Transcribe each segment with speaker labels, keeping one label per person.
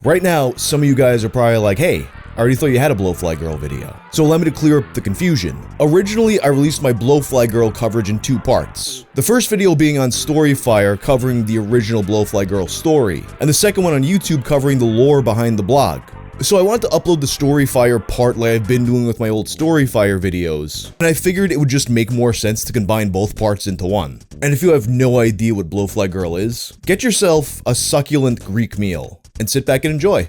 Speaker 1: Right now, some of you guys are probably like, hey, I already thought you had a Blowfly Girl video. So allow me to clear up the confusion. Originally, I released my Blowfly Girl coverage in 2 parts. The first video being on Storyfire covering the original Blowfly Girl story, and the second one on YouTube covering the lore behind the blog. So I wanted to upload the Storyfire part like I've been doing with my old Storyfire videos, and I figured it would just make more sense to combine both parts into one. And if you have no idea what Blowfly Girl is, get yourself a succulent Greek meal, and sit back and enjoy.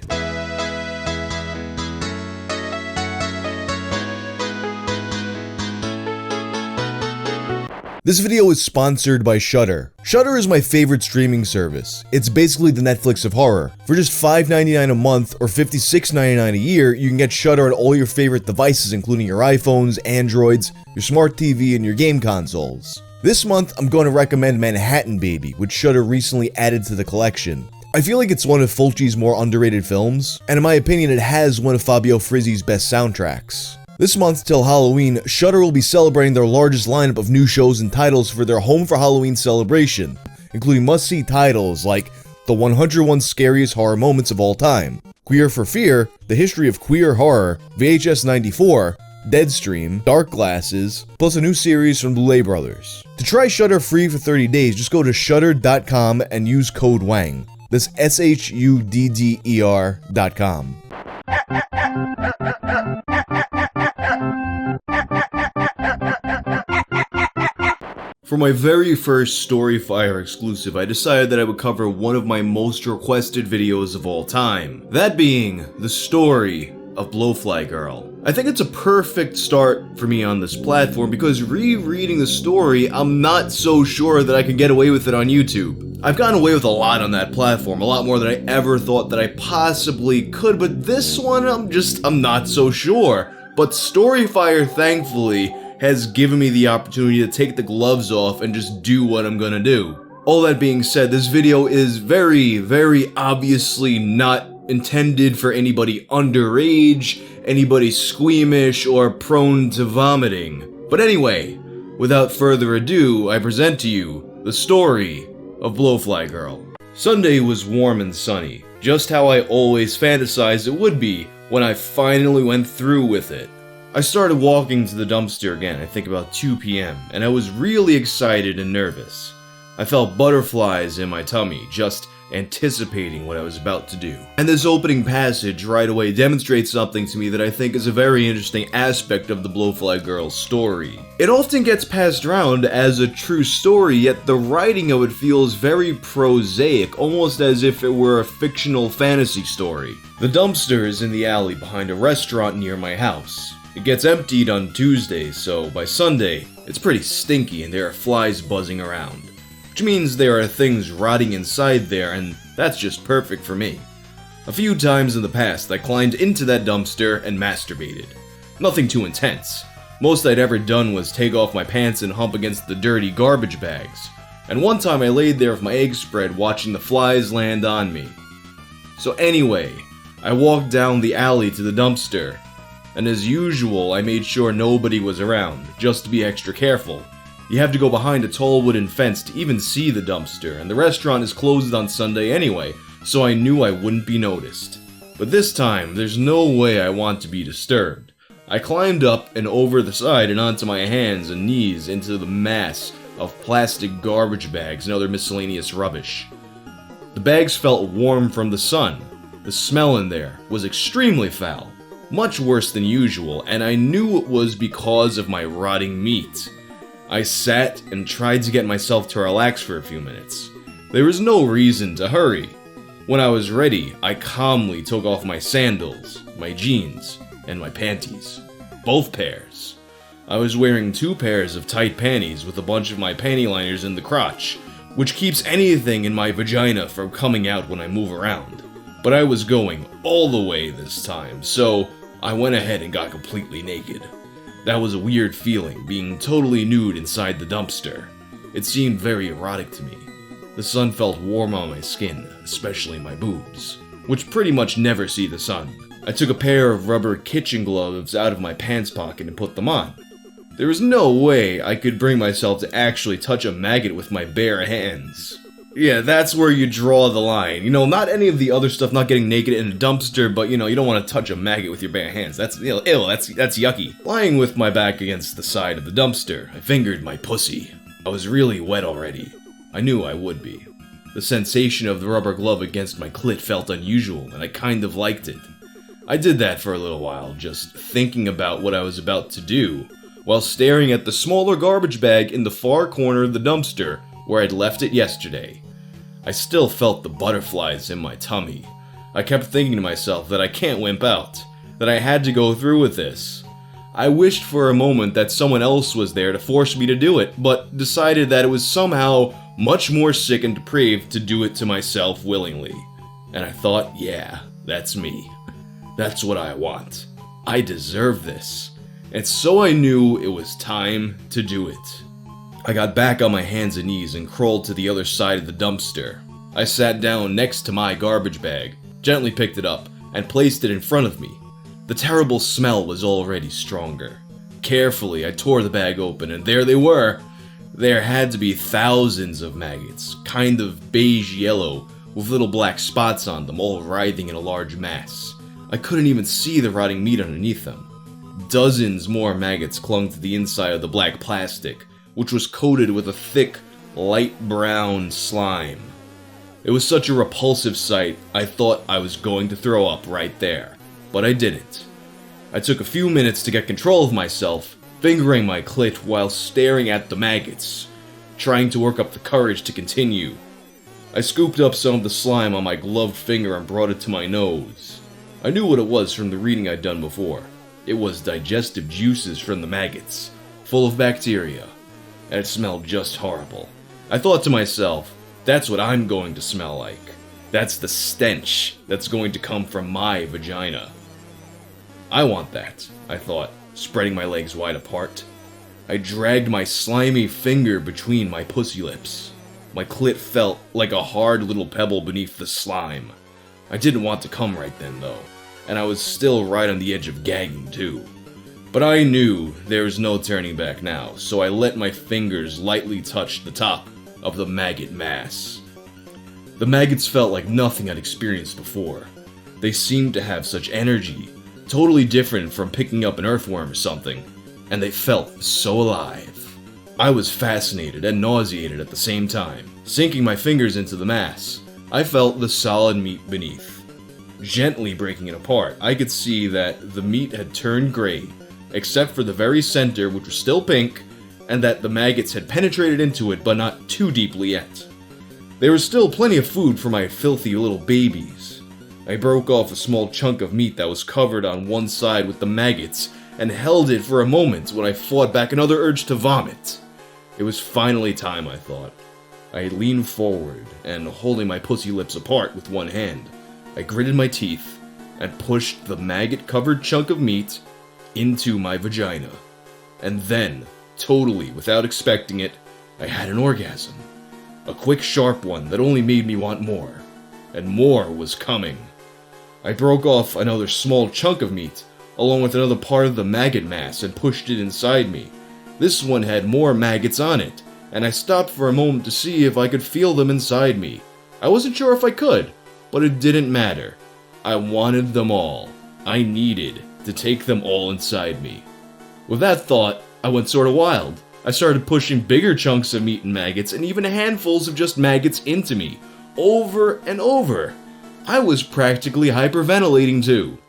Speaker 1: This video is sponsored by Shudder. Shudder is my favorite streaming service. It's basically the Netflix of horror. For just $5.99 a month or $56.99 a year, you can get Shudder on all your favorite devices, including your iPhones, Androids, your smart TV, and your game consoles. This month, I'm going to recommend Manhattan Baby, which Shudder recently added to the collection. I feel like it's one of Fulci's more underrated films, and in my opinion, it has one of Fabio Frizzi's best soundtracks. This month till Halloween, Shudder will be celebrating their largest lineup of new shows and titles for their Home for Halloween celebration, including must-see titles like The 101 Scariest Horror Moments of All Time, Queer for Fear, The History of Queer Horror, VHS 94, Deadstream, Dark Glasses, plus a new series from Blu-ray Brothers. To try Shudder free for 30 days, just go to shudder.com and use code WANG. That's SHUDDER.com. For my very first Storyfire exclusive, I decided that I would cover one of my most requested videos of all time. That being, the story of Blowfly Girl. I think it's a perfect start for me on this platform because rereading the story, I'm not so sure that I can get away with it on YouTube. I've gotten away with a lot on that platform, a lot more than I ever thought that I possibly could, but this one, I'm not so sure. But Storyfire, thankfully, has given me the opportunity to take the gloves off and just do what I'm gonna do. All that being said, this video is very, very obviously not intended for anybody underage, anybody squeamish, or prone to vomiting. But anyway, without further ado, I present to you the story of Blowfly Girl. Sunday was warm and sunny, just how I always fantasized it would be when I finally went through with it. I started walking to the dumpster again, I think about 2 p.m., and I was really excited and nervous. I felt butterflies in my tummy, just anticipating what I was about to do. And this opening passage right away demonstrates something to me that I think is a very interesting aspect of the Blowfly Girl's story. It often gets passed around as a true story, yet the writing of it feels very prosaic, almost as if it were a fictional fantasy story. The dumpster is in the alley behind a restaurant near my house. It gets emptied on Tuesdays, so by Sunday, it's pretty stinky and there are flies buzzing around. Which means there are things rotting inside there, and that's just perfect for me. A few times in the past, I climbed into that dumpster and masturbated. Nothing too intense. Most I'd ever done was take off my pants and hump against the dirty garbage bags. And one time I laid there with my eggs spread watching the flies land on me. So anyway, I walked down the alley to the dumpster. And as usual, I made sure nobody was around, just to be extra careful. You have to go behind a tall wooden fence to even see the dumpster, and the restaurant is closed on Sunday anyway, so I knew I wouldn't be noticed. But this time, there's no way I want to be disturbed. I climbed up and over the side and onto my hands and knees into the mass of plastic garbage bags and other miscellaneous rubbish. The bags felt warm from the sun. The smell in there was extremely foul. Much worse than usual, and I knew it was because of my rotting meat. I sat and tried to get myself to relax for a few minutes. There was no reason to hurry. When I was ready, I calmly took off my sandals, my jeans, and my panties. Both pairs. I was wearing 2 pairs of tight panties with a bunch of my panty liners in the crotch, which keeps anything in my vagina from coming out when I move around. But I was going all the way this time, so I went ahead and got completely naked. That was a weird feeling, being totally nude inside the dumpster. It seemed very erotic to me. The sun felt warm on my skin, especially my boobs, which pretty much never see the sun. I took a pair of rubber kitchen gloves out of my pants pocket and put them on. There was no way I could bring myself to actually touch a maggot with my bare hands. Yeah, that's where you draw the line. Not any of the other stuff, not getting naked in a dumpster, but, you don't want to touch a maggot with your bare hands. That's, ill, that's yucky. Lying with my back against the side of the dumpster, I fingered my pussy. I was really wet already. I knew I would be. The sensation of the rubber glove against my clit felt unusual, and I kind of liked it. I did that for a little while, just thinking about what I was about to do, while staring at the smaller garbage bag in the far corner of the dumpster, where I'd left it yesterday. I still felt the butterflies in my tummy. I kept thinking to myself that I can't wimp out, that I had to go through with this. I wished for a moment that someone else was there to force me to do it, but decided that it was somehow much more sick and depraved to do it to myself willingly. And I thought, yeah, that's me. That's what I want. I deserve this. And so I knew it was time to do it. I got back on my hands and knees and crawled to the other side of the dumpster. I sat down next to my garbage bag, gently picked it up, and placed it in front of me. The terrible smell was already stronger. Carefully, I tore the bag open, and there they were. There had to be thousands of maggots, kind of beige yellow, with little black spots on them, all writhing in a large mass. I couldn't even see the rotting meat underneath them. Dozens more maggots clung to the inside of the black plastic, which was coated with a thick, light brown slime. It was such a repulsive sight, I thought I was going to throw up right there, but I didn't. I took a few minutes to get control of myself, fingering my clit while staring at the maggots, trying to work up the courage to continue. I scooped up some of the slime on my gloved finger and brought it to my nose. I knew what it was from the reading I'd done before. It was digestive juices from the maggots, full of bacteria. And it smelled just horrible. I thought to myself, that's what I'm going to smell like. That's the stench that's going to come from my vagina. I want that, I thought, spreading my legs wide apart. I dragged my slimy finger between my pussy lips. My clit felt like a hard little pebble beneath the slime. I didn't want to come right then, though, and I was still right on the edge of gagging, too. But I knew there was no turning back now, so I let my fingers lightly touch the top of the maggot mass. The maggots felt like nothing I'd experienced before. They seemed to have such energy, totally different from picking up an earthworm or something, and they felt so alive. I was fascinated and nauseated at the same time. Sinking my fingers into the mass, I felt the solid meat beneath. Gently breaking it apart, I could see that the meat had turned gray, except for the very center, which was still pink, and that the maggots had penetrated into it, but not too deeply yet. There was still plenty of food for my filthy little babies. I broke off a small chunk of meat that was covered on one side with the maggots, and held it for a moment when I fought back another urge to vomit. It was finally time, I thought. I leaned forward, and holding my pussy lips apart with one hand, I gritted my teeth, and pushed the maggot-covered chunk of meat into my vagina. And then, totally without expecting it, I had an orgasm. A quick, sharp one that only made me want more. And more was coming. I broke off another small chunk of meat, along with another part of the maggot mass, and pushed it inside me. This one had more maggots on it, and I stopped for a moment to see if I could feel them inside me. I wasn't sure if I could, but it didn't matter. I wanted them all. I needed to take them all inside me. With that thought, I went sorta wild. I started pushing bigger chunks of meat and maggots, and even handfuls of just maggots into me, over and over. I was practically hyperventilating too.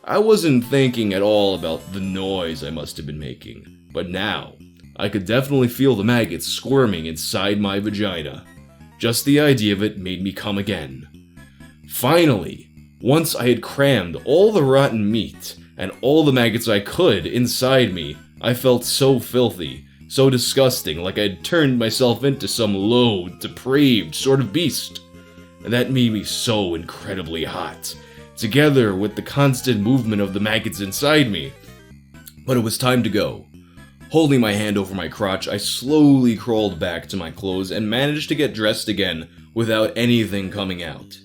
Speaker 1: I wasn't thinking at all about the noise I must have been making, but now, I could definitely feel the maggots squirming inside my vagina. Just the idea of it made me come again. Finally, once I had crammed all the rotten meat and all the maggots I could inside me, I felt so filthy, so disgusting, like I'd turned myself into some low, depraved sort of beast. And that made me so incredibly hot, together with the constant movement of the maggots inside me. But it was time to go. Holding my hand over my crotch, I slowly crawled back to my clothes and managed to get dressed again without anything coming out.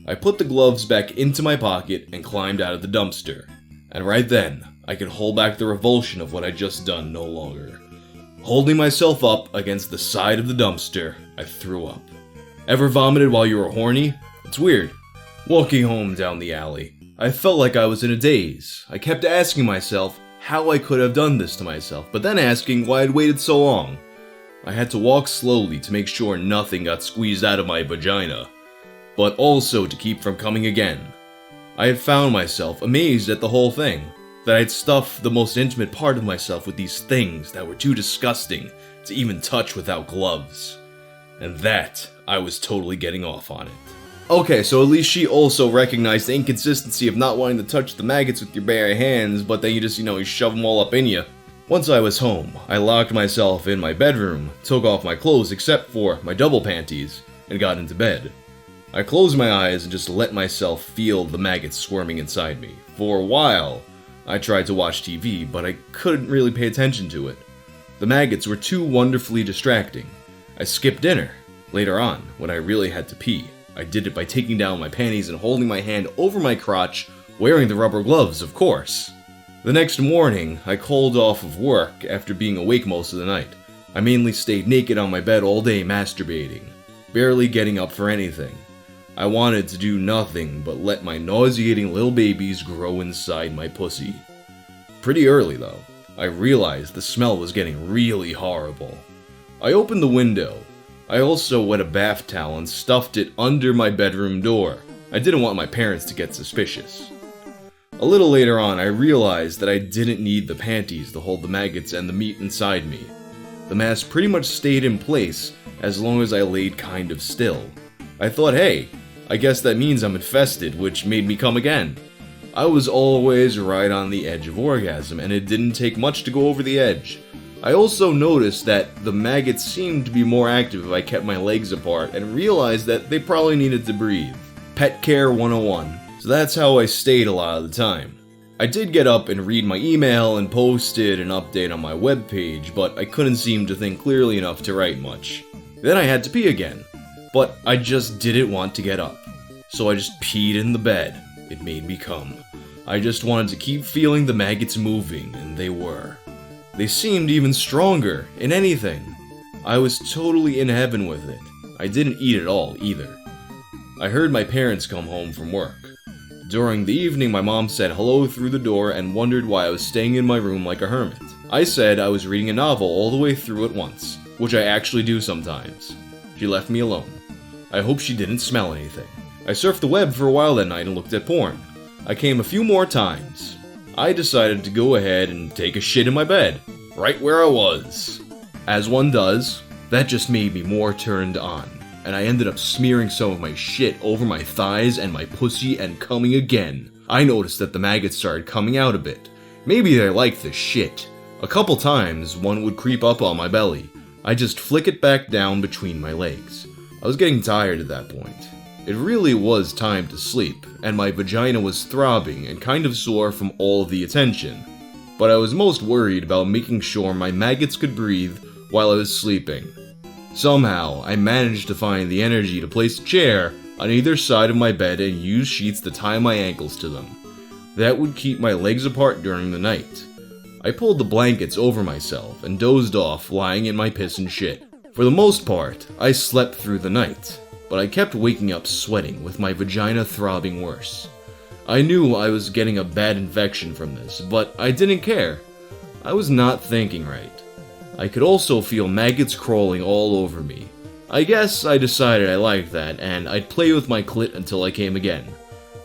Speaker 1: I put the gloves back into my pocket and climbed out of the dumpster. And right then, I could hold back the revulsion of what I'd just done no longer. Holding myself up against the side of the dumpster, I threw up. Ever vomited while you were horny? It's weird. Walking home down the alley, I felt like I was in a daze. I kept asking myself how I could have done this to myself, but then asking why I'd waited so long. I had to walk slowly to make sure nothing got squeezed out of my vagina, but also to keep from coming again. I had found myself amazed at the whole thing, that I'd stuffed the most intimate part of myself with these things that were too disgusting to even touch without gloves. And that, I was totally getting off on it. Okay, so at least she also recognized the inconsistency of not wanting to touch the maggots with your bare hands, but then you just, you shove them all up in you. Once I was home, I locked myself in my bedroom, took off my clothes except for my double panties, and got into bed. I closed my eyes and just let myself feel the maggots squirming inside me. For a while, I tried to watch TV, but I couldn't really pay attention to it. The maggots were too wonderfully distracting. I skipped dinner. Later on, when I really had to pee, I did it by taking down my panties and holding my hand over my crotch, wearing the rubber gloves, of course. The next morning, I called off of work after being awake most of the night. I mainly stayed naked on my bed all day masturbating, barely getting up for anything. I wanted to do nothing but let my nauseating little babies grow inside my pussy. Pretty early though, I realized the smell was getting really horrible. I opened the window. I also wet a bath towel and stuffed it under my bedroom door. I didn't want my parents to get suspicious. A little later on, I realized that I didn't need the panties to hold the maggots and the meat inside me. The mass pretty much stayed in place as long as I laid kind of still. I thought, hey, I guess that means I'm infested, which made me come again. I was always right on the edge of orgasm, and it didn't take much to go over the edge. I also noticed that the maggots seemed to be more active if I kept my legs apart, and realized that they probably needed to breathe. Pet care 101. So that's how I stayed a lot of the time. I did get up and read my email and posted an update on my webpage, but I couldn't seem to think clearly enough to write much. Then I had to pee again, but I just didn't want to get up. So I just peed in the bed. It made me come. I just wanted to keep feeling the maggots moving, and they were. They seemed even stronger in anything. I was totally in heaven with it. I didn't eat at all either. I heard my parents come home from work. During the evening, my mom said hello through the door and wondered why I was staying in my room like a hermit. I said I was reading a novel all the way through at once, which I actually do sometimes. She left me alone. I hope she didn't smell anything. I surfed the web for a while that night and looked at porn. I came a few more times. I decided to go ahead and take a shit in my bed, right where I was. As one does, that just made me more turned on, and I ended up smearing some of my shit over my thighs and my pussy and coming again. I noticed that the maggots started coming out a bit. Maybe they liked the shit. A couple times, one would creep up on my belly. I just flick it back down between my legs. I was getting tired at that point. It really was time to sleep, and my vagina was throbbing and kind of sore from all the attention. But I was most worried about making sure my maggots could breathe while I was sleeping. Somehow, I managed to find the energy to place a chair on either side of my bed and use sheets to tie my ankles to them. That would keep my legs apart during the night. I pulled the blankets over myself and dozed off lying in my piss and shit. For the most part, I slept through the night, but I kept waking up sweating with my vagina throbbing worse. I knew I was getting a bad infection from this, but I didn't care. I was not thinking right. I could also feel maggots crawling all over me. I guess I decided I liked that, and I'd play with my clit until I came again.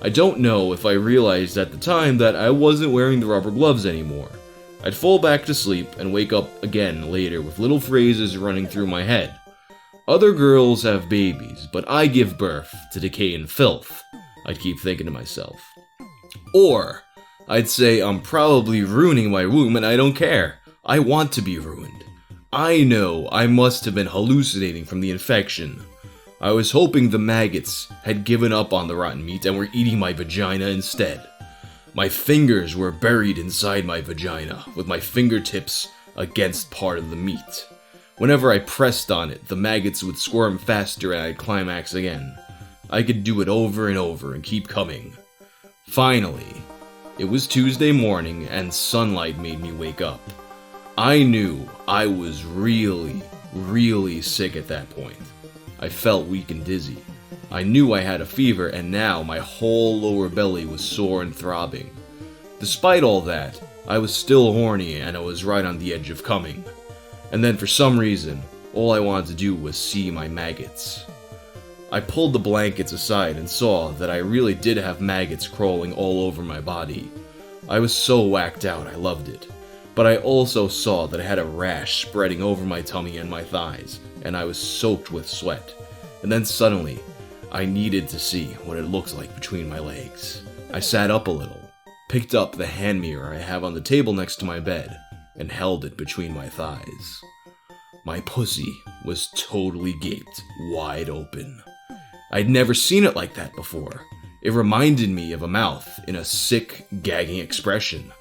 Speaker 1: I don't know if I realized at the time that I wasn't wearing the rubber gloves anymore. I'd fall back to sleep and wake up again later with little phrases running through my head. Other girls have babies, but I give birth to decay and filth, I'd keep thinking to myself. Or, I'd say I'm probably ruining my womb and I don't care. I want to be ruined. I know I must have been hallucinating from the infection. I was hoping the maggots had given up on the rotten meat and were eating my vagina instead. My fingers were buried inside my vagina, with my fingertips against part of the meat. Whenever I pressed on it, the maggots would squirm faster and I'd climax again. I could do it over and over and keep coming. Finally, it was Tuesday morning and sunlight made me wake up. I knew I was really sick at that point. I felt weak and dizzy. I knew I had a fever, and now my whole lower belly was sore and throbbing. Despite all that, I was still horny and I was right on the edge of coming. And then for some reason, all I wanted to do was see my maggots. I pulled the blankets aside and saw that I really did have maggots crawling all over my body. I was so whacked out, I loved it. But I also saw that I had a rash spreading over my tummy and my thighs, and I was soaked with sweat. And then suddenly, I needed to see what it looked like between my legs. I sat up a little, picked up the hand mirror I have on the table next to my bed, and held it between my thighs. My pussy was totally gaped wide open. I'd never seen it like that before. It reminded me of a mouth in a sick, gagging expression.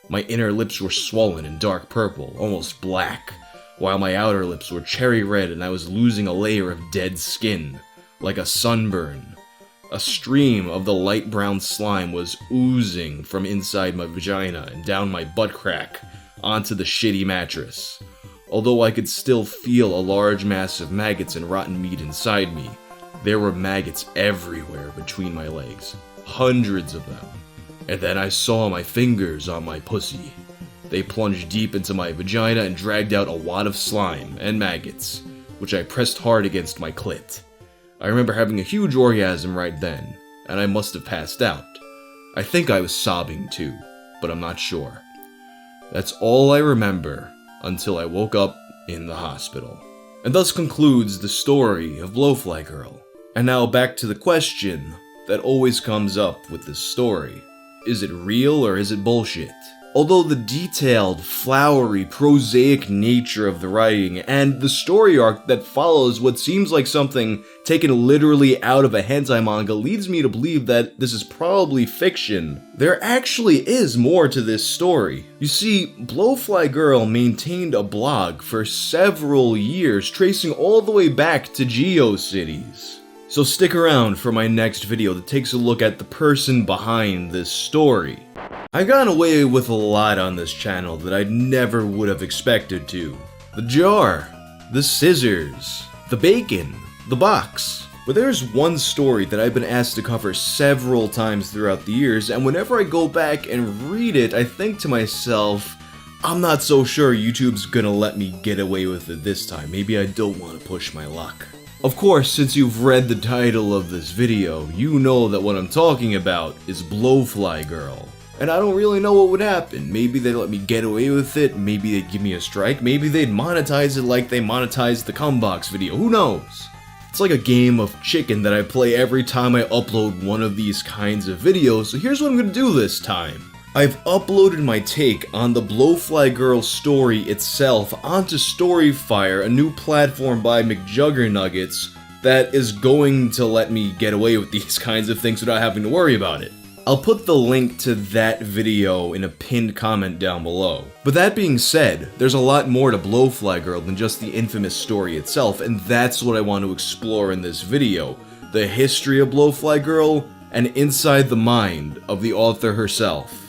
Speaker 1: My inner lips were swollen and dark purple, almost black, while my outer lips were cherry red and I was losing a layer of dead skin, like a sunburn. A stream of the light brown slime was oozing from inside my vagina and down my butt crack onto the shitty mattress. Although I could still feel a large mass of maggots and rotten meat inside me, there were maggots everywhere between my legs, hundreds of them. And then I saw my fingers on my pussy. They plunged deep into my vagina and dragged out a wad of slime and maggots, which I pressed hard against my clit. I remember having a huge orgasm right then, and I must have passed out. I think I was sobbing too, but I'm not sure. That's all I remember until I woke up in the hospital. And thus concludes the story of Blowfly Girl. And now back to the question that always comes up with this story. Is it real or is it bullshit? Although the detailed, flowery, prosaic nature of the writing and the story arc that follows what seems like something taken literally out of a hentai manga leads me to believe that this is probably fiction, there actually is more to this story. You see, Blowfly Girl maintained a blog for several years, tracing all the way back to GeoCities. So stick around for my next video that takes a look at the person behind this story. I've gotten away with a lot on this channel that I never would have expected to. The jar, the scissors, the bacon, the box. But there's one story that I've been asked to cover several times throughout the years, and whenever I go back and read it, I think to myself, I'm not so sure YouTube's gonna let me get away with it this time. Maybe I don't want to push my luck. Of course, since you've read the title of this video, you know that what I'm talking about is Blowfly Girl. And I don't really know what would happen. Maybe they'd let me get away with it, maybe they'd give me a strike, maybe they'd monetize it like they monetized the Cumbox video, who knows? It's like a game of chicken that I play every time I upload one of these kinds of videos, so here's what I'm gonna do this time. I've uploaded my take on the Blowfly Girl story itself onto Storyfire, a new platform by McJuggernuggets that is going to let me get away with these kinds of things without having to worry about it. I'll put the link to that video in a pinned comment down below. But that being said, there's a lot more to Blowfly Girl than just the infamous story itself, and that's what I want to explore in this video. The history of Blowfly Girl, and inside the mind of the author herself.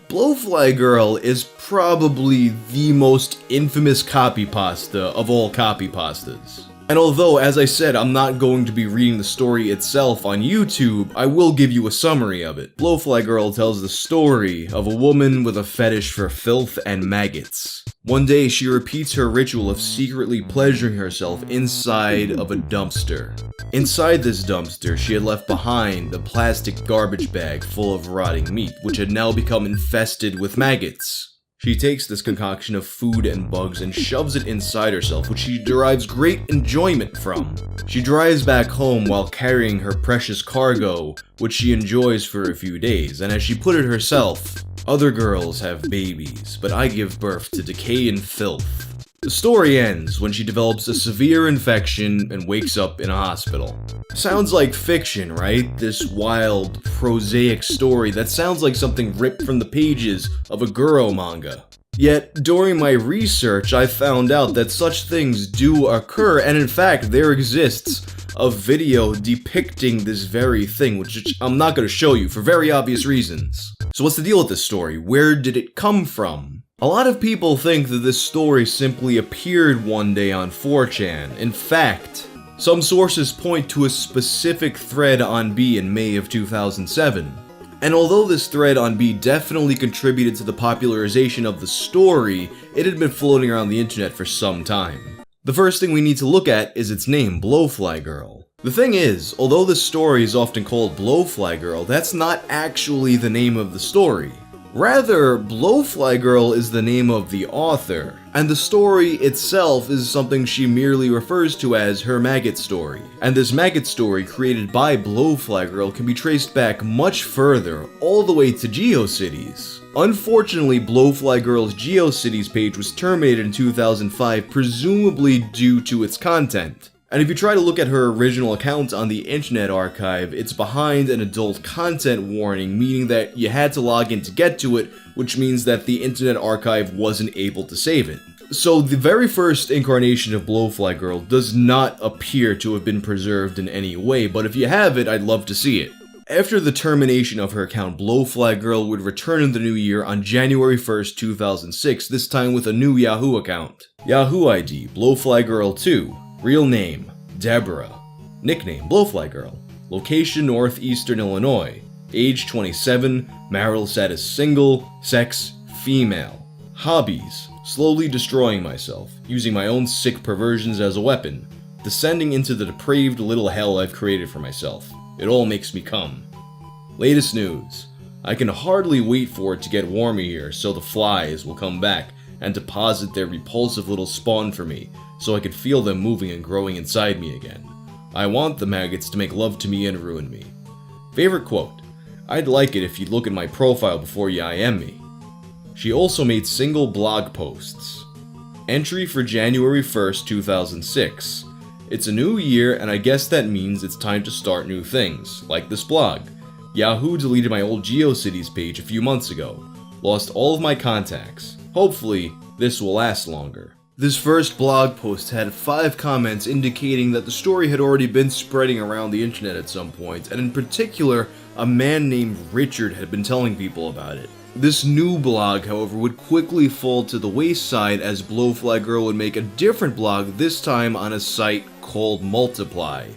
Speaker 1: Blowfly Girl is probably the most infamous copypasta of all copypastas. And although, as I said, I'm not going to be reading the story itself on YouTube, I will give you a summary of it. Blowfly Girl tells the story of a woman with a fetish for filth and maggots. One day, she repeats her ritual of secretly pleasuring herself inside of a dumpster. Inside this dumpster, she had left behind a plastic garbage bag full of rotting meat, which had now become infested with maggots. She takes this concoction of food and bugs and shoves it inside herself, which she derives great enjoyment from. She drives back home while carrying her precious cargo, which she enjoys for a few days, and as she put it herself, other girls have babies, but I give birth to decay and filth. The story ends when she develops a severe infection and wakes up in a hospital. Sounds like fiction, right? This wild, prosaic story that sounds like something ripped from the pages of a Guro manga. Yet, during my research, I found out that such things do occur, and in fact, there exists a video depicting this very thing, which I'm not going to show you for very obvious reasons. So what's the deal with this story? Where did it come from? A lot of people think that this story simply appeared one day on 4chan. In fact, some sources point to a specific thread on B in May of 2007. And although this thread on B definitely contributed to the popularization of the story, it had been floating around the internet for some time. The first thing we need to look at is its name, Blowfly Girl. The thing is, although this story is often called Blowfly Girl, that's not actually the name of the story. Rather, Blowfly Girl is the name of the author, and the story itself is something she merely refers to as her maggot story. And this maggot story created by Blowfly Girl can be traced back much further, all the way to GeoCities. Unfortunately, Blowfly Girl's GeoCities page was terminated in 2005, presumably due to its content. And if you try to look at her original account on the Internet Archive, it's behind an adult content warning, meaning that you had to log in to get to it, which means that the Internet Archive wasn't able to save it. So the very first incarnation of Blowfly Girl does not appear to have been preserved in any way, but if you have it, I'd love to see it. After the termination of her account, Blowfly Girl would return in the new year on January 1st, 2006, this time with a new Yahoo account. Yahoo ID, Blowfly Girl 2. Real name, Deborah. Nickname, Blowfly Girl. Location, Northeastern Illinois. Age, 27. Marital status, single. Sex, female. Hobbies, slowly destroying myself, using my own sick perversions as a weapon, descending into the depraved little hell I've created for myself. It all makes me come. Latest news. I can hardly wait for it to get warmer here so the flies will come back and deposit their repulsive little spawn for me, so I could feel them moving and growing inside me again. I want the maggots to make love to me and ruin me. Favorite quote: I'd like it if you'd look at my profile before you IM me. She also made single blog posts. Entry for January 1st, 2006. It's a new year and I guess that means it's time to start new things, like this blog. Yahoo deleted my old GeoCities page a few months ago. Lost all of my contacts. Hopefully, this will last longer. This first blog post had 5 comments indicating that the story had already been spreading around the internet at some point, and in particular, a man named Richard had been telling people about it. This new blog, however, would quickly fall to the wayside as Blowfly Girl would make a different blog, this time on a site called Multiply.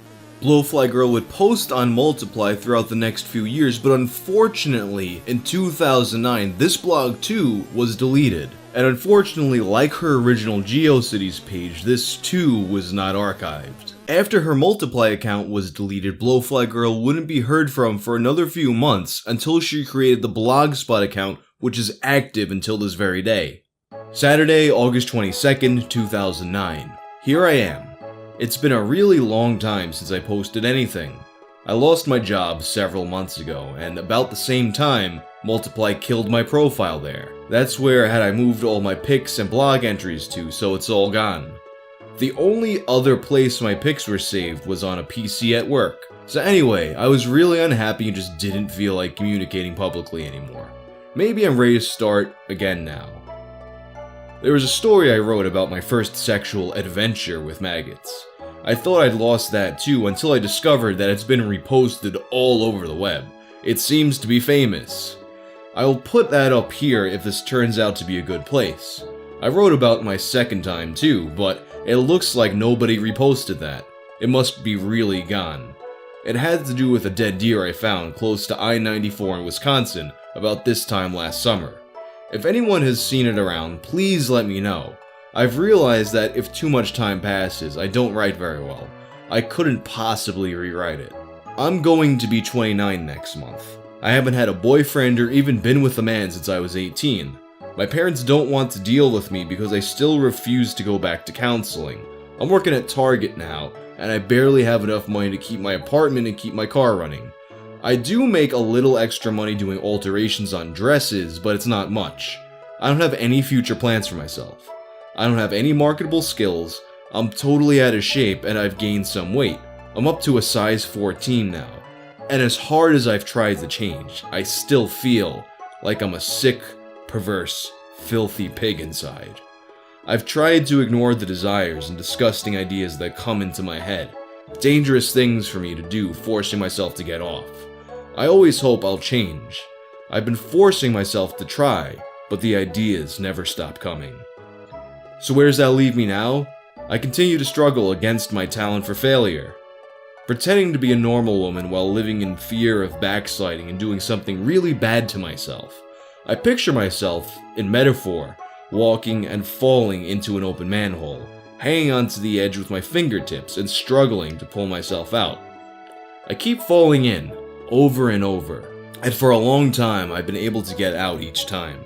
Speaker 1: Blowfly Girl would post on Multiply throughout the next few years, but unfortunately, in 2009, this blog too was deleted. And unfortunately, like her original GeoCities page, this too was not archived. After her Multiply account was deleted, Blowfly Girl wouldn't be heard from for another few months until she created the Blogspot account, which is active until this very day. Saturday, August 22nd, 2009. Here I am. It's been a really long time since I posted anything. I lost my job several months ago, and about the same time, Multiply killed my profile there. That's where had I moved all my pics and blog entries to, so it's all gone. The only other place my pics were saved was on a PC at work. So anyway, I was really unhappy and just didn't feel like communicating publicly anymore. Maybe I'm ready to start again now. There was a story I wrote about my first sexual adventure with maggots. I thought I'd lost that too until I discovered that it's been reposted all over the web. It seems to be famous. I'll put that up here if this turns out to be a good place. I wrote about my second time too, but it looks like nobody reposted that. It must be really gone. It had to do with a dead deer I found close to I-94 in Wisconsin about this time last summer. If anyone has seen it around, please let me know. I've realized that if too much time passes, I don't write very well. I couldn't possibly rewrite it. I'm going to be 29 next month. I haven't had a boyfriend or even been with a man since I was 18. My parents don't want to deal with me because I still refuse to go back to counseling. I'm working at Target now, and I barely have enough money to keep my apartment and keep my car running. I do make a little extra money doing alterations on dresses, but it's not much. I don't have any future plans for myself. I don't have any marketable skills, I'm totally out of shape, and I've gained some weight. I'm up to a size 14 now. And as hard as I've tried to change, I still feel like I'm a sick, perverse, filthy pig inside. I've tried to ignore the desires and disgusting ideas that come into my head. Dangerous things for me to do, forcing myself to get off. I always hope I'll change. I've been forcing myself to try, but the ideas never stop coming. So where does that leave me now? I continue to struggle against my talent for failure. Pretending to be a normal woman while living in fear of backsliding and doing something really bad to myself. I picture myself, in metaphor, walking and falling into an open manhole, hanging onto the edge with my fingertips and struggling to pull myself out. I keep falling in, over and over, and for a long time I've been able to get out each time,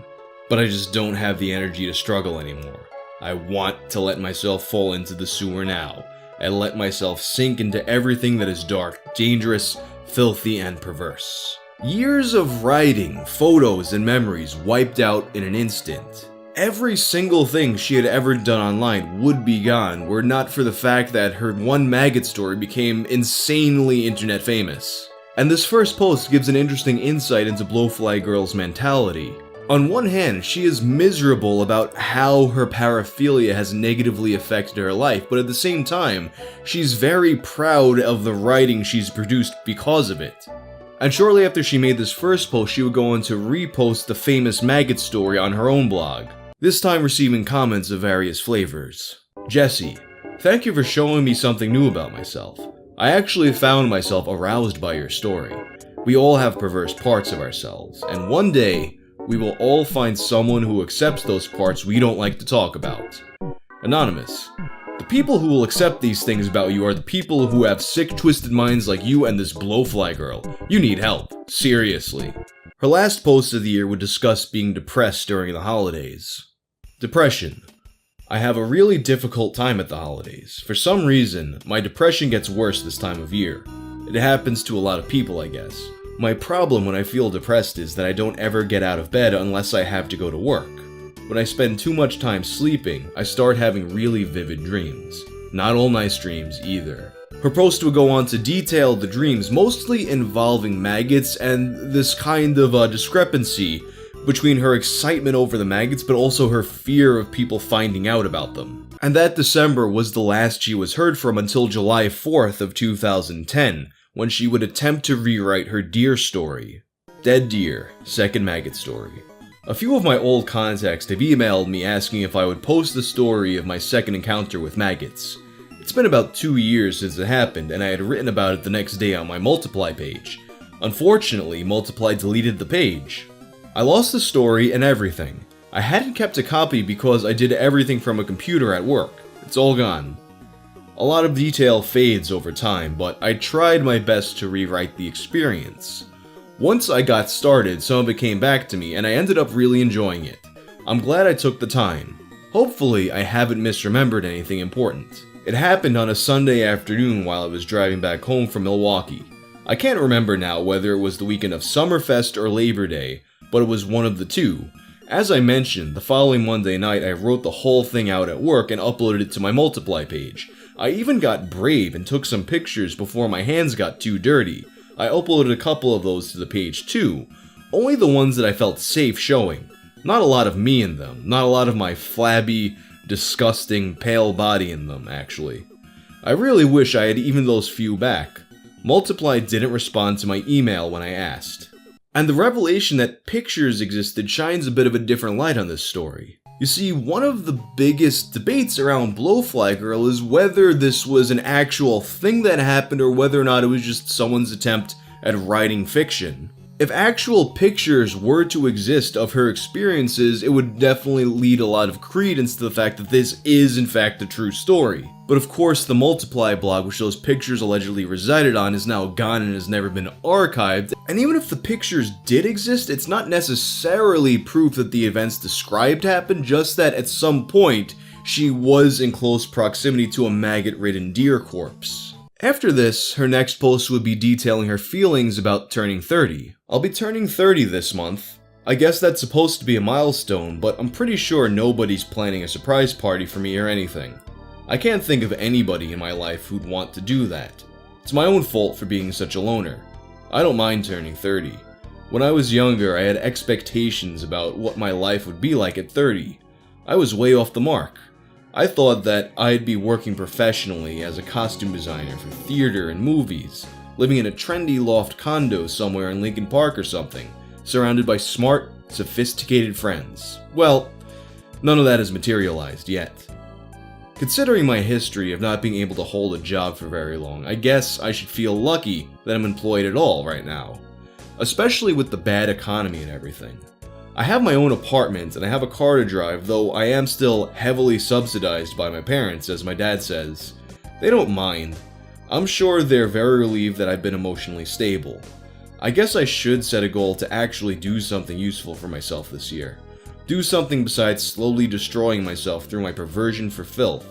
Speaker 1: but I just don't have the energy to struggle anymore. I want to let myself fall into the sewer now, and let myself sink into everything that is dark, dangerous, filthy, and perverse. Years of writing, photos, and memories wiped out in an instant. Every single thing she had ever done online would be gone were not for the fact that her one maggot story became insanely internet famous. And this first post gives an interesting insight into Blowfly Girl's mentality. On one hand, she is miserable about how her paraphilia has negatively affected her life, but at the same time, she's very proud of the writing she's produced because of it. And shortly after she made this first post, she would go on to repost the famous maggot story on her own blog, this time receiving comments of various flavors. Jesse, thank you for showing me something new about myself. I actually found myself aroused by your story. We all have perverse parts of ourselves, and one day, we will all find someone who accepts those parts we don't like to talk about. Anonymous. The people who will accept these things about you are the people who have sick, twisted minds like you and this Blowfly girl. You need help. Seriously. Her last post of the year would discuss being depressed during the holidays. Depression. I have a really difficult time at the holidays. For some reason, my depression gets worse this time of year. It happens to a lot of people, I guess. My problem when I feel depressed is that I don't ever get out of bed unless I have to go to work. When I spend too much time sleeping, I start having really vivid dreams. Not all nice dreams either. Her post would go on to detail the dreams, mostly involving maggots and this kind of discrepancy between her excitement over the maggots but also her fear of people finding out about them. And that December was the last she was heard from until July 4th of 2010. When she would attempt to rewrite her deer story. Dead Deer, second maggot story. A few of my old contacts have emailed me asking if I would post the story of my second encounter with maggots. It's been about 2 years since it happened, and I had written about it the next day on my Multiply page. Unfortunately, Multiply deleted the page. I lost the story and everything. I hadn't kept a copy because I did everything from a computer at work. It's all gone. A lot of detail fades over time, but I tried my best to rewrite the experience. Once I got started, some of it came back to me, and I ended up really enjoying it. I'm glad I took the time. Hopefully, I haven't misremembered anything important. It happened on a Sunday afternoon while I was driving back home from Milwaukee. I can't remember now whether it was the weekend of Summerfest or Labor Day, but it was one of the two. As I mentioned, the following Monday night I wrote the whole thing out at work and uploaded it to my Multiply page. I even got brave and took some pictures before my hands got too dirty. I uploaded a couple of those to the page too, only the ones that I felt safe showing. Not a lot of me in them, not a lot of my flabby, disgusting, pale body in them, actually. I really wish I had even those few back. Multiply didn't respond to my email when I asked. And the revelation that pictures existed shines a bit of a different light on this story. You see, one of the biggest debates around Blowfly Girl is whether this was an actual thing that happened or whether or not it was just someone's attempt at writing fiction. If actual pictures were to exist of her experiences, it would definitely lead a lot of credence to the fact that this is in fact a true story. But of course, the Multiply blog, which those pictures allegedly resided on, is now gone and has never been archived. And even if the pictures did exist, it's not necessarily proof that the events described happened, just that at some point, she was in close proximity to a maggot-ridden deer corpse. After this, her next post would be detailing her feelings about turning 30. I'll be turning 30 this month. I guess that's supposed to be a milestone, but I'm pretty sure nobody's planning a surprise party for me or anything. I can't think of anybody in my life who'd want to do that. It's my own fault for being such a loner. I don't mind turning 30. When I was younger, I had expectations about what my life would be like at 30. I was way off the mark. I thought that I'd be working professionally as a costume designer for theater and movies, living in a trendy loft condo somewhere in Lincoln Park or something surrounded by smart, sophisticated friends. Well, none of that has materialized yet. Considering my history of not being able to hold a job for very long, I guess I should feel lucky that I'm employed at all right now. Especially with the bad economy and everything. I have my own apartment and I have a car to drive, though I am still heavily subsidized by my parents, as my dad says. They don't mind. I'm sure they're very relieved that I've been emotionally stable. I guess I should set a goal to actually do something useful for myself this year. Do something besides slowly destroying myself through my perversion for filth.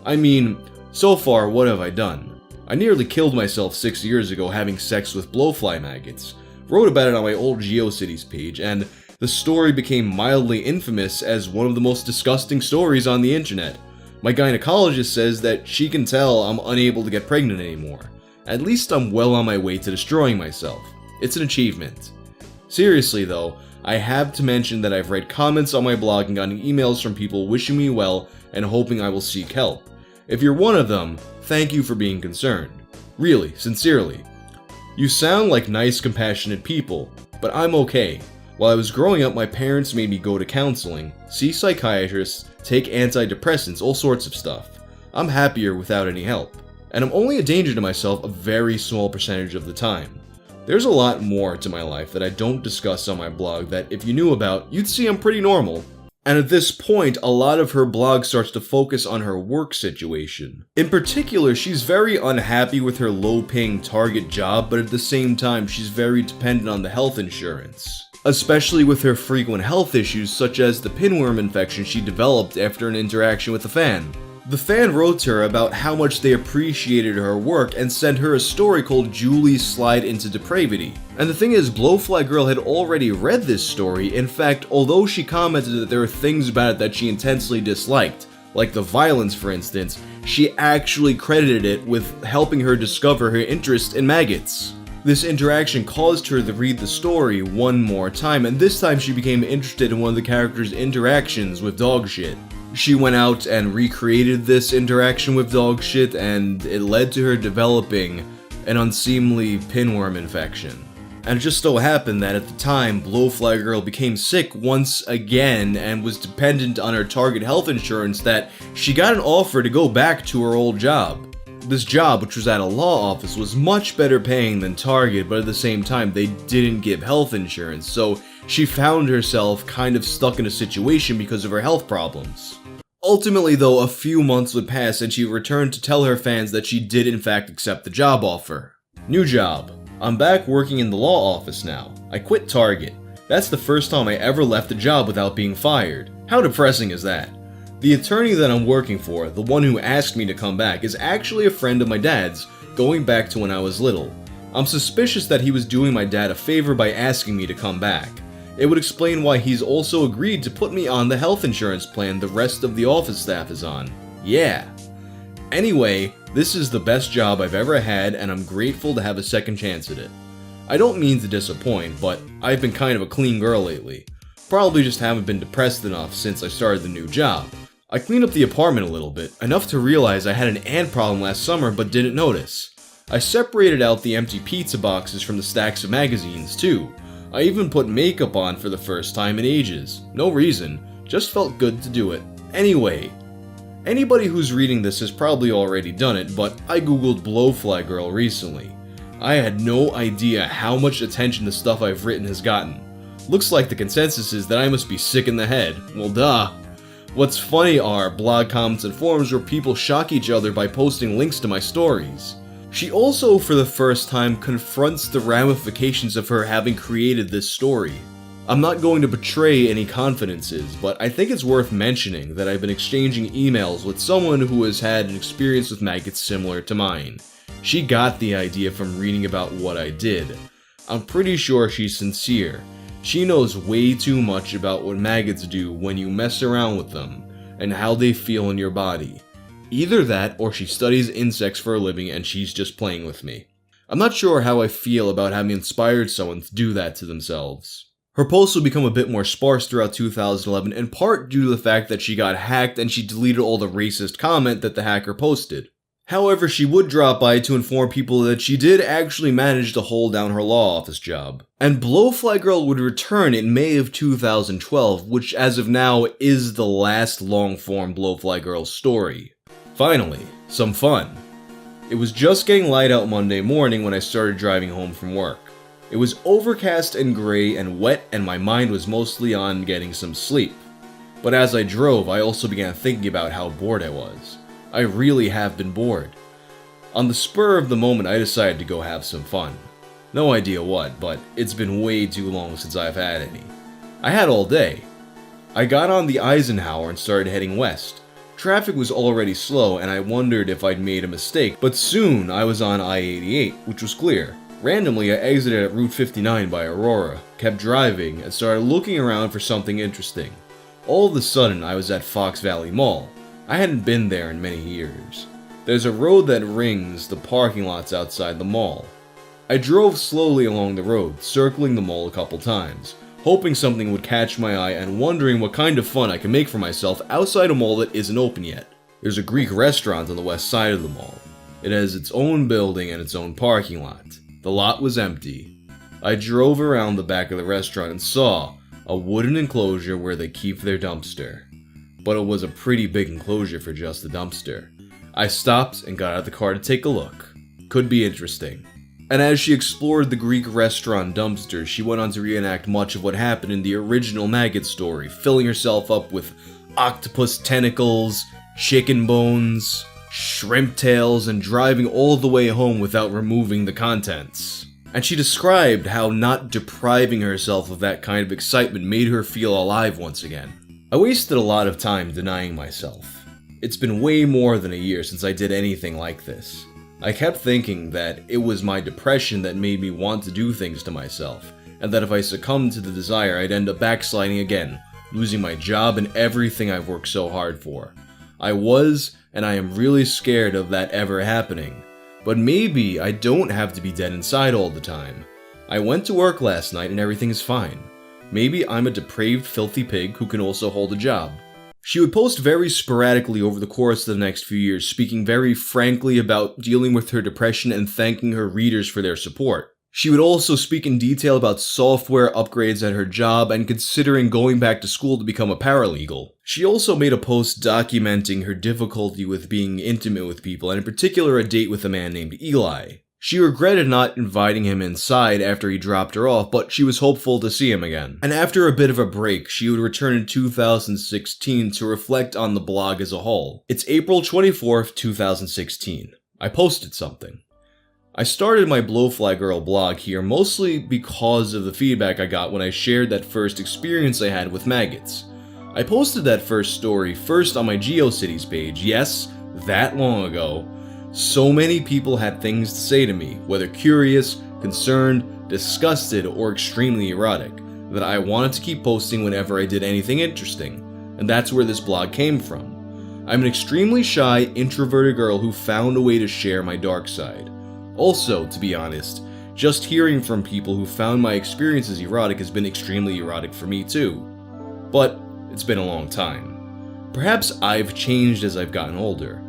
Speaker 1: I mean, so far, what have I done? I nearly killed myself 6 years ago having sex with blowfly maggots. Wrote about it on my old GeoCities page, and the story became mildly infamous as one of the most disgusting stories on the internet. My gynecologist says that she can tell I'm unable to get pregnant anymore. At least I'm well on my way to destroying myself. It's an achievement. Seriously though, I have to mention that I've read comments on my blog and gotten emails from people wishing me well and hoping I will seek help. If you're one of them, thank you for being concerned. Really, sincerely. You sound like nice, compassionate people, but I'm okay. While I was growing up, my parents made me go to counseling, see psychiatrists, take antidepressants, all sorts of stuff. I'm happier without any help. And I'm only a danger to myself a very small percentage of the time. There's a lot more to my life that I don't discuss on my blog that if you knew about, you'd see I'm pretty normal. And at this point, a lot of her blog starts to focus on her work situation. In particular, she's very unhappy with her low-paying Target job, but at the same time, she's very dependent on the health insurance. Especially with her frequent health issues such as the pinworm infection she developed after an interaction with a fan. The fan wrote to her about how much they appreciated her work and sent her a story called Julie's Slide into Depravity. And the thing is, Blowfly Girl had already read this story. In fact, although she commented that there were things about it that she intensely disliked, like the violence for instance, she actually credited it with helping her discover her interest in maggots. This interaction caused her to read the story one more time, and this time she became interested in one of the characters' interactions with dog shit. She went out and recreated this interaction with dog shit, and it led to her developing an unseemly pinworm infection. And it just so happened that at the time, Blowfly Girl became sick once again and was dependent on her Target health insurance that she got an offer to go back to her old job. This job, which was at a law office, was much better paying than Target, but at the same time, they didn't give health insurance, so she found herself kind of stuck in a situation because of her health problems. Ultimately though, a few months would pass and she returned to tell her fans that she did in fact accept the job offer. New job. I'm back working in the law office now. I quit Target. That's the first time I ever left a job without being fired. How depressing is that? The attorney that I'm working for, the one who asked me to come back, is actually a friend of my dad's, going back to when I was little. I'm suspicious that he was doing my dad a favor by asking me to come back. It would explain why he's also agreed to put me on the health insurance plan the rest of the office staff is on. Yeah. Anyway, this is the best job I've ever had and I'm grateful to have a second chance at it. I don't mean to disappoint, but I've been kind of a clean girl lately. Probably just haven't been depressed enough since I started the new job. I cleaned up the apartment a little bit, enough to realize I had an ant problem last summer but didn't notice. I separated out the empty pizza boxes from the stacks of magazines too. I even put makeup on for the first time in ages. No reason, just felt good to do it. Anyway, anybody who's reading this has probably already done it, but I googled Blowfly Girl recently. I had no idea how much attention the stuff I've written has gotten. Looks like the consensus is that I must be sick in the head. Well duh. What's funny are blog comments and forums where people shock each other by posting links to my stories. She also, for the first time, confronts the ramifications of her having created this story. I'm not going to betray any confidences, but I think it's worth mentioning that I've been exchanging emails with someone who has had an experience with maggots similar to mine. She got the idea from reading about what I did. I'm pretty sure she's sincere. She knows way too much about what maggots do when you mess around with them, and how they feel in your body. Either that, or she studies insects for a living and she's just playing with me. I'm not sure how I feel about having inspired someone to do that to themselves. Her posts will become a bit more sparse throughout 2011, in part due to the fact that she got hacked and she deleted all the racist comment that the hacker posted. However, she would drop by to inform people that she did actually manage to hold down her law office job. And Blowfly Girl would return in May of 2012, which as of now is the last long-form Blowfly Girl story. Finally, some fun. It was just getting light out Monday morning when I started driving home from work. It was overcast and gray and wet, and my mind was mostly on getting some sleep. But as I drove, I also began thinking about how bored I was. I really have been bored. On the spur of the moment, I decided to go have some fun. No idea what, but it's been way too long since I've had any. I had all day. I got on the Eisenhower and started heading west. Traffic was already slow and I wondered if I'd made a mistake, but soon I was on I-88, which was clear. Randomly, I exited at Route 59 by Aurora, kept driving, and started looking around for something interesting. All of a sudden, I was at Fox Valley Mall. I hadn't been there in many years. There's a road that rings the parking lots outside the mall. I drove slowly along the road, circling the mall a couple times, hoping something would catch my eye and wondering what kind of fun I can make for myself outside a mall that isn't open yet. There's a Greek restaurant on the west side of the mall. It has its own building and its own parking lot. The lot was empty. I drove around the back of the restaurant and saw a wooden enclosure where they keep their dumpster. But it was a pretty big enclosure for just the dumpster. I stopped and got out of the car to take a look. Could be interesting. And as she explored the Greek restaurant dumpster, she went on to reenact much of what happened in the original Maggot story, filling herself up with octopus tentacles, chicken bones, shrimp tails, and driving all the way home without removing the contents. And she described how not depriving herself of that kind of excitement made her feel alive once again. I wasted a lot of time denying myself. It's been way more than a year since I did anything like this. I kept thinking that it was my depression that made me want to do things to myself, and that if I succumbed to the desire I'd end up backsliding again, losing my job and everything I've worked so hard for. I was, and I am really scared of that ever happening. But maybe I don't have to be dead inside all the time. I went to work last night and everything is fine. Maybe I'm a depraved, filthy pig who can also hold a job. She would post very sporadically over the course of the next few years, speaking very frankly about dealing with her depression and thanking her readers for their support. She would also speak in detail about software upgrades at her job and considering going back to school to become a paralegal. She also made a post documenting her difficulty with being intimate with people, and in particular a date with a man named Eli. She regretted not inviting him inside after he dropped her off, but she was hopeful to see him again. And after a bit of a break, she would return in 2016 to reflect on the blog as a whole. It's April 24th, 2016. I posted something. I started my Blowfly Girl blog here mostly because of the feedback I got when I shared that first experience I had with maggots. I posted that first story first on my GeoCities page, yes, that long ago. So many people had things to say to me, whether curious, concerned, disgusted, or extremely erotic, that I wanted to keep posting whenever I did anything interesting, and that's where this blog came from. I'm an extremely shy, introverted girl who found a way to share my dark side. Also, to be honest, just hearing from people who found my experiences erotic has been extremely erotic for me too. But it's been a long time. Perhaps I've changed as I've gotten older.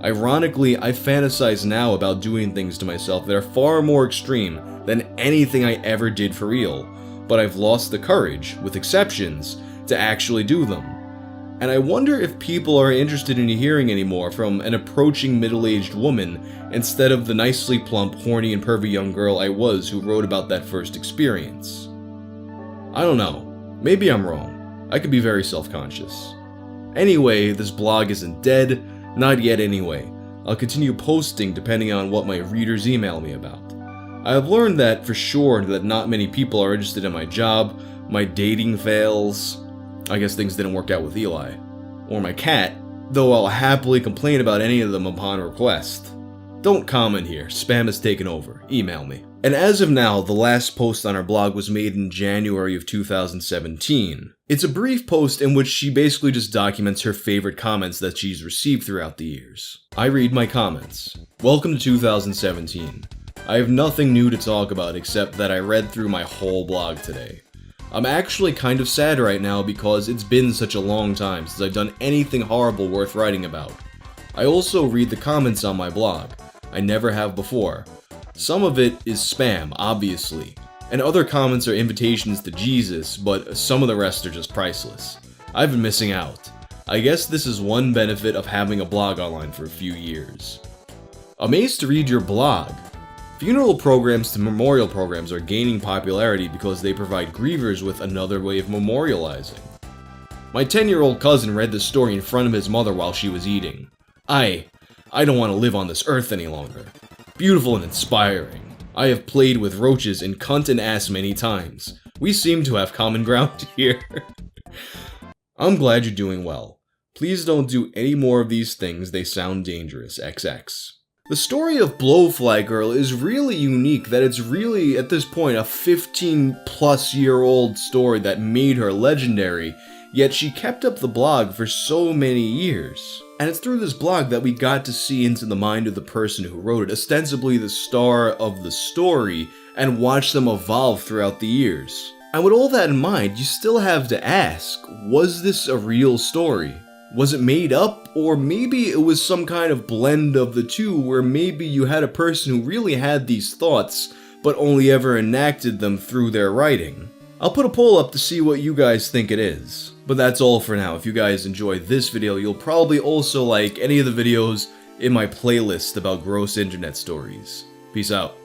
Speaker 1: Ironically, I fantasize now about doing things to myself that are far more extreme than anything I ever did for real, but I've lost the courage, with exceptions, to actually do them. And I wonder if people are interested in hearing anymore from an approaching middle-aged woman instead of the nicely plump, horny, and pervy young girl I was who wrote about that first experience. I don't know. Maybe I'm wrong. I could be very self-conscious. Anyway, this blog isn't dead. Not yet anyway. I'll continue posting depending on what my readers email me about. I have learned that for sure that not many people are interested in my job, my dating fails, I guess things didn't work out with Eli, or my cat, though I'll happily complain about any of them upon request. Don't comment here, spam has taken over, email me. And as of now, the last post on her blog was made in January of 2017. It's a brief post in which she basically just documents her favorite comments that she's received throughout the years. I read my comments. Welcome to 2017. I have nothing new to talk about except that I read through my whole blog today. I'm actually kind of sad right now because it's been such a long time since I've done anything horrible worth writing about. I also read the comments on my blog. I never have before. Some of it is spam, obviously, and other comments are invitations to Jesus, but some of the rest are just priceless. I've been missing out. I guess this is one benefit of having a blog online for a few years. Amazed to read your blog. Funeral programs to memorial programs are gaining popularity because they provide grievers with another way of memorializing. My 10-year-old cousin read the story in front of his mother while she was eating. I don't want to live on this earth any longer. Beautiful and inspiring. I have played with roaches and cunt and ass many times. We seem to have common ground here. I'm glad you're doing well. Please don't do any more of these things, they sound dangerous, XX. The story of Blowfly Girl is really unique that it's really, at this point, a 15-plus-year-old story that made her legendary, yet she kept up the blog for so many years. And it's through this blog that we got to see into the mind of the person who wrote it, ostensibly the star of the story, and watch them evolve throughout the years. And with all that in mind, you still have to ask, was this a real story? Was it made up? Or maybe it was some kind of blend of the two, where maybe you had a person who really had these thoughts, but only ever enacted them through their writing. I'll put a poll up to see what you guys think it is. But that's all for now. If you guys enjoyed this video, you'll probably also like any of the videos in my playlist about gross internet stories. Peace out.